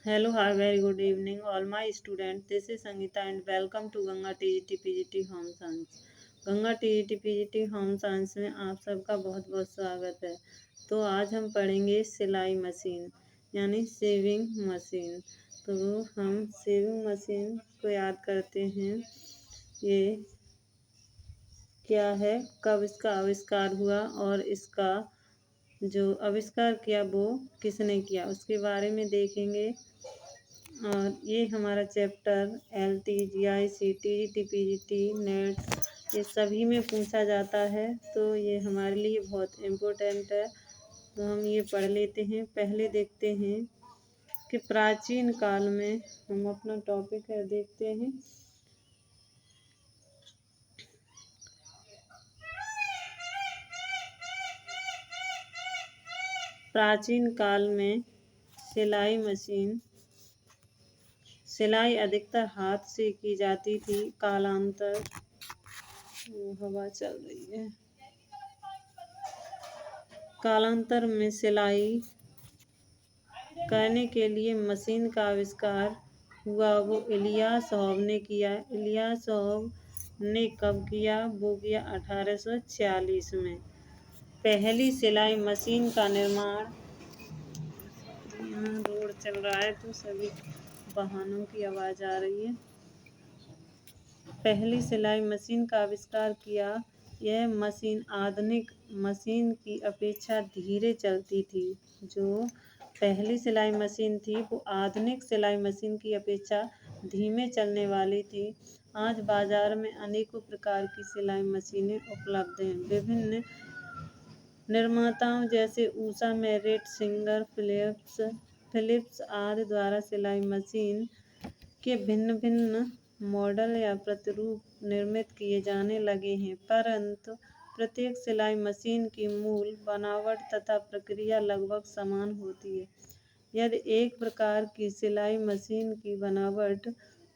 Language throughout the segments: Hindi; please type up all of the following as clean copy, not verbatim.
Hello, hi, very good evening, all my students. This is Sangeeta and welcome to Ganga TGT PGT home science. Ganga TGT PGT home science में आप सबका बहुत बहुत स्वागत है। तो आज हम पढ़ेंगे सिलाई मशीन यानी सेविंग मशीन। तो हम सेविंग मशीन को याद करते हैं। ये क्या है, कब इसका आविष्कार हुआ और इसका जो आविष्कार किया वो किसने किया उसके बारे में देखेंगे। और ये हमारा chapter LTGI CT PGT net ये सभी में पूछा जाता है, तो ये हमारे लिए बहुत इम्पोर्टेंट है। तो हम ये पढ़ लेते हैं। पहले देखते हैं कि प्राचीन काल में, हम अपना टॉपिक है देखते हैं। प्राचीन काल में सिलाई अधिकतर हाथ से की जाती थी। हवा चल रही है। कालांतर में सिलाई करने के लिए मशीन का आविष्कार हुआ, वो इलियासोव ने किया। इलियासोव ने कब किया? वो किया 1846 में। पहली सिलाई मशीन का निर्माण, यहाँ रोड चल रहा है तो सभी वाहनों की आवाज़ आ रही है। पहली सिलाई मशीन का आविष्कार किया। यह मशीन आधुनिक मशीन की अपेक्षा धीरे चलती थी। जो पहली सिलाई मशीन थी वो आधुनिक सिलाई मशीन की अपेक्षा धीमे चलने वाली थी। आज बाजार में अनेकों प्रकार की सिलाई मशीनें उपलब्ध हैं। विभिन्न निर्माताओं जैसे ऊषा, मेरिट, सिंगर, फिलिप्स आदि द्वारा सिलाई मशीन के भिन्न भिन्न मॉडल या प्रतिरूप निर्मित किए जाने लगे हैं, परंतु प्रत्येक सिलाई मशीन की मूल बनावट तथा प्रक्रिया लगभग समान होती है। यदि एक प्रकार की सिलाई मशीन की बनावट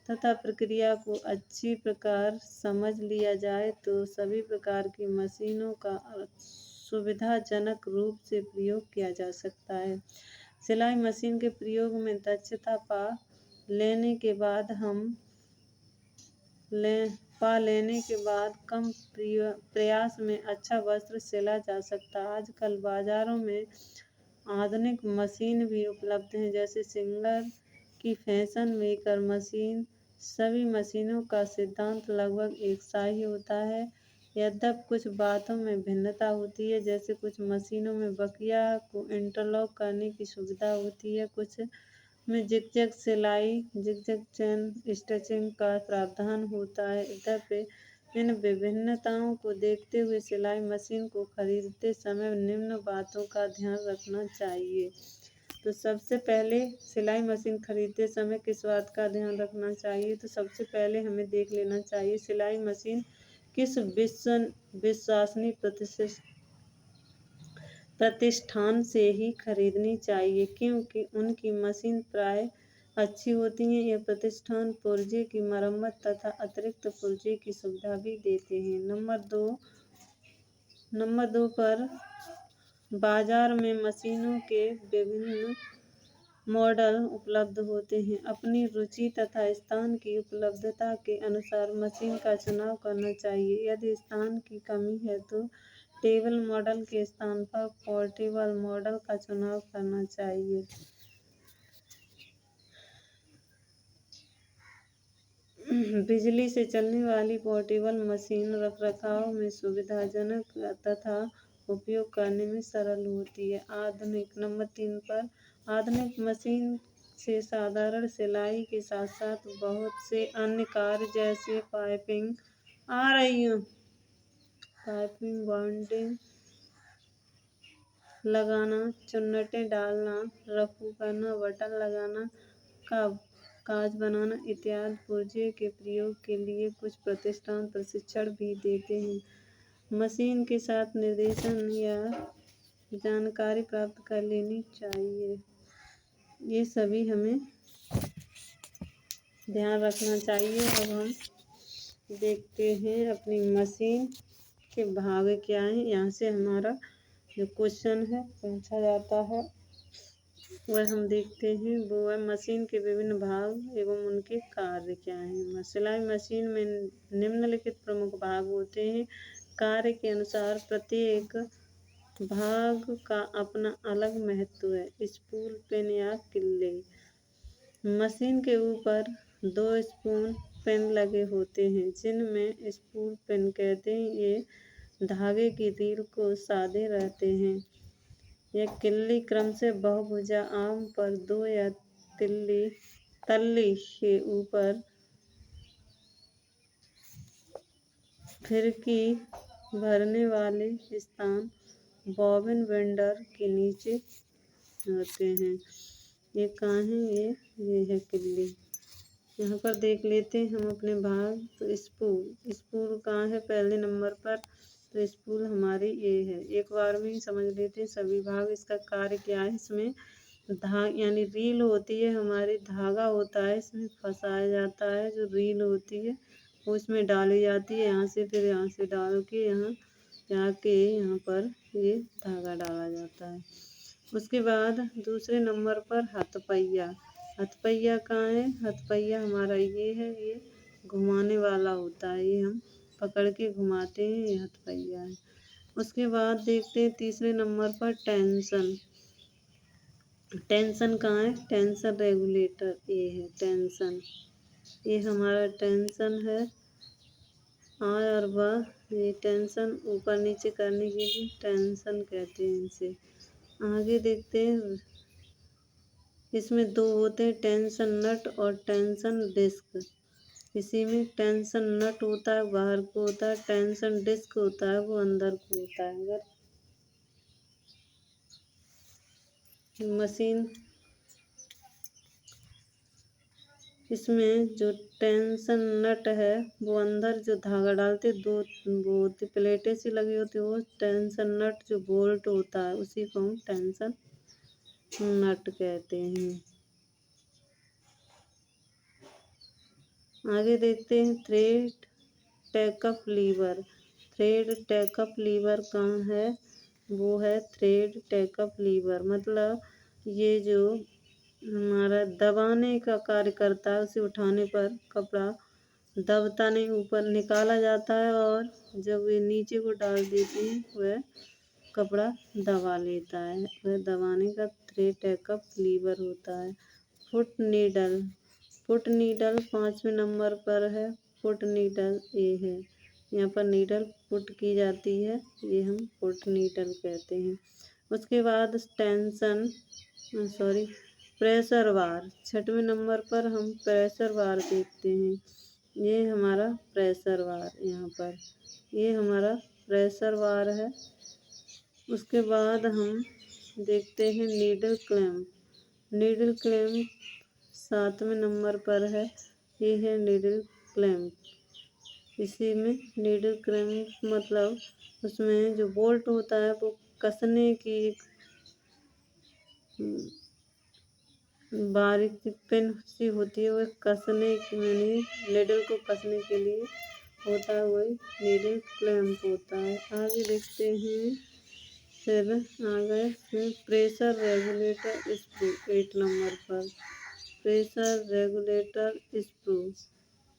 तथा प्रक्रिया को अच्छी प्रकार समझ लिया जाए तो सभी प्रकार की मशीनों का सुविधाजनक रूप से प्रयोग किया जा सकता है। सिलाई मशीन के प्रयोग में दक्षता लेने के बाद कम प्रयास में अच्छा वस्त्र सिला जा सकता है। आजकल बाजारों में आधुनिक मशीन भी उपलब्ध हैं, जैसे सिंगर की फैशन मेकर मशीन। सभी मशीनों का सिद्धांत लगभग एक सा ही होता है, यद्यपि कुछ बातों में भिन्नता होती है। जैसे कुछ मशीनों में बकिया को इंटरलॉक करने की सुविधा होती है, कुछ में जिगजैग चेन स्टिचिंग का प्रावधान होता है। यद्यपि इन विभिन्नताओं को देखते हुए सिलाई मशीन को खरीदते समय निम्न बातों का ध्यान रखना चाहिए। तो सबसे पहले सिलाई मशीन खरीदते समय किस बात का ध्यान रखना चाहिए? तो सबसे पहले हमें देख लेना चाहिए सिलाई मशीन किस विश्वसनीय प्रतिष्ठान से ही खरीदनी चाहिए, क्योंकि उनकी मशीन प्राय अच्छी होती हैं। यह प्रतिष्ठान पुर्जे की मरम्मत तथा अतिरिक्त पुर्जे की सुविधा भी देते हैं। नंबर दो पर बाजार में मशीनों के विभिन्न मॉडल उपलब्ध होते हैं। अपनी रुचि तथा स्थान की उपलब्धता के अनुसार मशीन का चुनाव करना चाहिए। यदि स्थान की कमी है तो टेबल मॉडल के स्थान पर पोर्टेबल मॉडल का चुनाव करना चाहिए। बिजली से चलने वाली पोर्टेबल मशीन रखरखाव में सुविधाजनक तथा उपयोग करने में सरल होती है। नंबर 3 पर आधुनिक मशीन से साधारण सिलाई के साथ साथ बहुत से अन्य कार्य जैसे पाइपिंग, बाउंडिंग लगाना, चुन्नटें डालना, रफू करना, बटन लगाना, काज बनाना इत्यादि पुर्जे के प्रयोग के लिए कुछ प्रतिष्ठान प्रशिक्षण भी देते हैं। मशीन के साथ निर्देशन या जानकारी प्राप्त कर लेनी चाहिए। ये सभी हमें ध्यान रखना चाहिए। अब हम देखते हैं अपनी मशीन के भाग क्या हैं। यहाँ से हमारा जो क्वेश्चन है पूछा जाता है। वह हम देखते हैं। वो है मशीन के विभिन्न भाग एवं उनके कार्य क्या हैं। सिलाई मशीन में निम्नलिखित प्रमुख भाग होते हैं। कार्य के अनुसार प्रत्येक भाग का अपना अलग महत्व है। स्पूल, पेन या किल्ले। मशीन के ऊपर दो स्पूल पेन लगे होते हैं जिनमें स्पूल पेन कहते हैं। ये धागे की रील को साधे रहते हैं। यह किल्ली क्रम से बहुभुजा आम पर दो या तल्ली के ऊपर फिरकी भरने वाले स्थान बॉबिन वेंडर के नीचे होते हैं। ये कहाँ है? ये है किल्ली। यहाँ पर देख लेते हैं हम अपने भाग। तो स्पूल कहाँ है? पहले नंबर पर। तो स्पूल हमारी ये है। एक बार में ही समझ लेते हैं सभी भाग। इसका कार्य क्या है? इसमें यानी रील होती है हमारी, धागा होता है, इसमें फंसाया जाता है। जो रील होती है वो इसमें डाली जाती है। यहाँ से फिर यहाँ से डाल के यहाँ पर ये धागा डाला जाता है। उसके बाद दूसरे नंबर पर हथपहिया। हथपहिया कहाँ है? हथपहिया हमारा ये है। ये घुमाने वाला होता है। ये हम पकड़ के घुमाते हैं। ये हथपहिया है। उसके बाद देखते हैं तीसरे नंबर पर टेंशन। टेंशन कहाँ है? Tension regulator. ये है टेंशन। ये हमारा टेंशन है। और वह ये टेंशन ऊपर नीचे करने के लिए टेंशन कहते हैं इसे। आगे देखते हैं। इसमें दो होते हैं, टेंशन नट और टेंशन डिस्क। इसी में टेंशन नट होता है बाहर को होता है, टेंशन डिस्क होता है वो अंदर को होता है। अगर मशीन इसमें जो टेंशन नट है वो अंदर जो धागा डालते दो वो प्लेटें सी लगी होती है, वो टेंशन नट जो बोल्ट होता है उसी को हम टेंशन नट कहते हैं। आगे देखते हैं thread take up liver. Thread take up liver कहाँ है? वो है थ्रेड टैकअप लीवर। मतलब ये जो हमारा दबाने का कार्य करता है, उसे उठाने पर कपड़ा दबता नहीं, ऊपर निकाला जाता है और जब ये नीचे को डाल देती है वह कपड़ा दबा लेता है। वह दबाने का थ्रेड टैकअप लीवर होता है। Foot needle. फुट नीडल 5वें नंबर पर है। फुट नीडल ये है। यहाँ पर नीडल पुट की जाती है, ये हम फुट नीडल कहते हैं। उसके बाद प्रेशर बार। 6वें नंबर पर हम प्रेशर बार देखते हैं। ये हमारा प्रेशर बार, यहाँ पर ये हमारा प्रेशर बार है। उसके बाद हम देखते हैं नीडल क्लैंप। नीडल क्लैंप 7वें नंबर पर है। ये है नीडल क्लैंप। इसी में नीडल क्लैंप मतलब उसमें जो बोल्ट होता है वो कसने की बारीक पिन सी होती है, वह कसने की यानी नीडल को कसने के लिए होता है, वही नीडल क्लैंप होता है। आगे देखते हैं। फिर फिर प्रेशर रेगुलेटर स्क्रू 8 नंबर पर। प्रेशर रेगुलेटर स्क्रू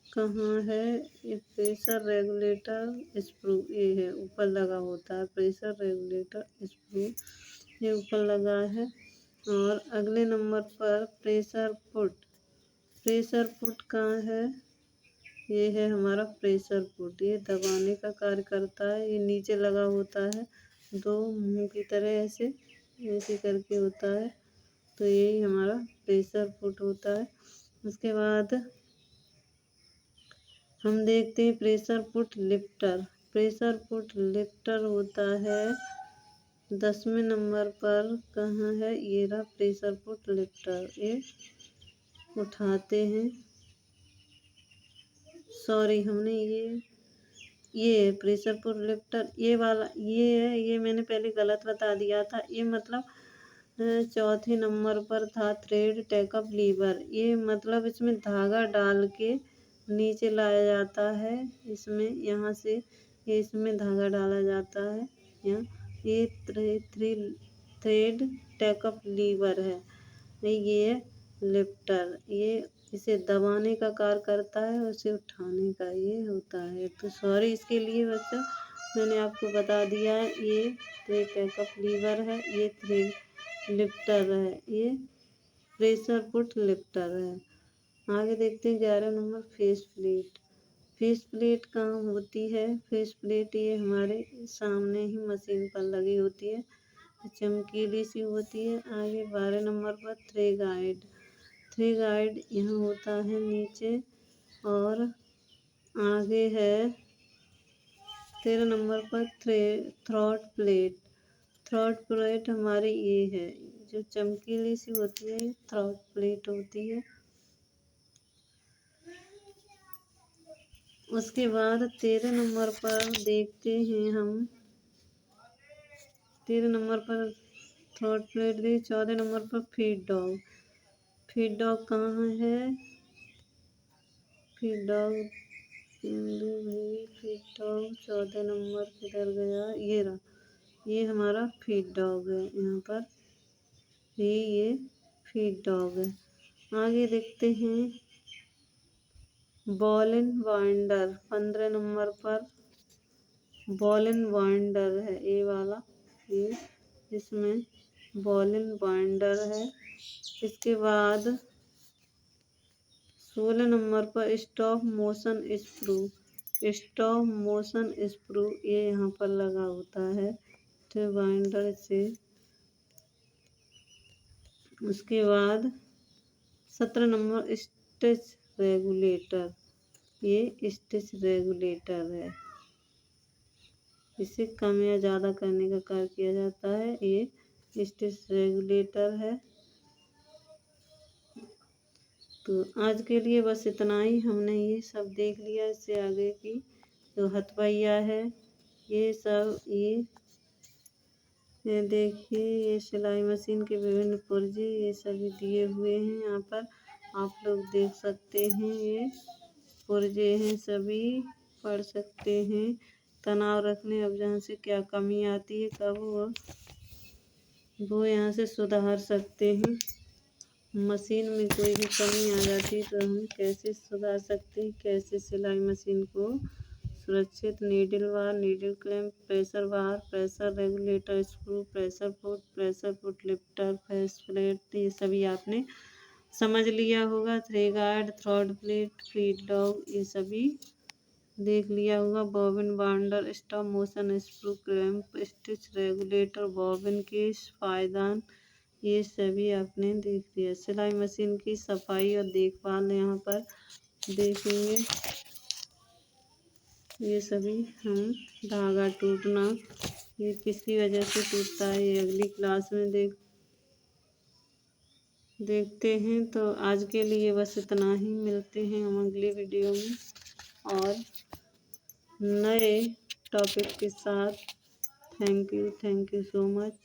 कहाँ है? ये प्रेशर रेगुलेटर स्क्रू ये है, ऊपर लगा होता है। प्रेशर रेगुलेटर स्क्रू ये ऊपर लगा है। और अगले नंबर पर प्रेशर फुट। प्रेशर फुट कहाँ है? ये है हमारा प्रेशर फुट। ये दबाने का कार्य करता है। ये नीचे लगा होता है, दो मुंह की तरह ऐसे ऐसे करके होता है। तो यही हमारा प्रेशर फुट होता है। उसके बाद हम देखते हैं pressure foot lifter. Pressure foot lifter होता है 10वें नंबर पर। कहाँ है? ये रहा प्रेशर फुट लिफ्टर। ये उठाते हैं। सॉरी, हमने ये प्रेशर फुट लिफ्टर ये वाला ये है। ये मैंने पहले गलत बता दिया था। ये मतलब चौथे नंबर पर था थ्रेड टैकअप लीवर। ये मतलब इसमें धागा डाल के नीचे लाया जाता है। इसमें यहाँ से ये इसमें धागा डाला जाता है। यहाँ ये थ्रेड टैकअप लीवर है। ये है लिफ्टर, ये इसे दबाने का कार्य करता है और इसे उठाने का ये होता है। तो सॉरी इसके लिए बच्चों, मैंने आपको बता दिया है। ये ट्रे बैकअप लीवर है, ये ट्रे लिफ्टर है, ये प्रेशर फुट लिफ्टर है। आगे देखते हैं 11 number face plate. Face plate कहाँ होती है? फेस प्लेट ये हमारे सामने ही मशीन पर लगी होती है, चमकीली सी होती है। आगे 12 नंबर पर थ्री गाइड। थ्री गाइड यहाँ होता है नीचे, और आगे है 13 नंबर पर थ्रॉट प्लेट। थ्रॉट प्लेट हमारी ये है जो चमकीली सी होती है, थ्रॉट प्लेट होती है। उसके बाद 13 नंबर पर देखते हैं हम, 13 नंबर पर थ्रॉट प्लेट दी। 14 नंबर पर फीड डॉग। फीड डॉग कहाँ है? Feed dog, feed dog 14 number किधर गया? ये रहा, ये हमारा फीड डॉग है यहाँ पर, ये फीड डॉग है। आगे देखते हैं बॉल एंड वाइंडर। 15 नंबर पर बॉल एंड वाइंडर है ये वाला, ये इसमें बॉल एंड वाइंडर है। इसके बाद 16 नंबर पर stop motion screw. Stop motion screw ये यहाँ पर लगा होता है तो वाइंडर से। उसके बाद 17 नंबर स्टिच रेगुलेटर, ये स्टिच रेगुलेटर है, इसे कम या ज़्यादा करने का कार्य किया जाता है, ये स्टिच रेगुलेटर है। तो आज के लिए बस इतना ही, हमने ये सब देख लिया। इससे आगे की जो हथवैया है, ये सब ये देखिए, ये सिलाई मशीन के विभिन्न पुर्जे ये सभी दिए हुए हैं यहाँ पर, आप लोग देख सकते हैं। ये पुर्जे हैं, सभी पढ़ सकते हैं। तनाव रखने, अब जहाँ से क्या कमी आती है कब वो यहाँ से सुधार सकते हैं। मशीन में कोई भी कमी आ जाती है तो हम कैसे सुधार सकते हैं, कैसे सिलाई मशीन को सुरक्षित। Needle bar, needle clamp, pressure bar, pressure regulator screw, pressure foot lifter, face plate, ये सभी आपने समझ लिया होगा। Thread guard, throat plate, feed dog, ये सभी देख लिया होगा। Bobbin winder, stop motion screw, clamp, stitch regulator, bobbin के पायदान, ये सभी आपने देख लिया। सिलाई मशीन की सफाई और देखभाल यहाँ पर देखेंगे। ये सभी हम धागा टूटना, ये किसकी वजह से टूटता है, ये अगली क्लास में देखते हैं। तो आज के लिए बस इतना ही, मिलते हैं हम अगली वीडियो में और नए टॉपिक के साथ। Thank you so much.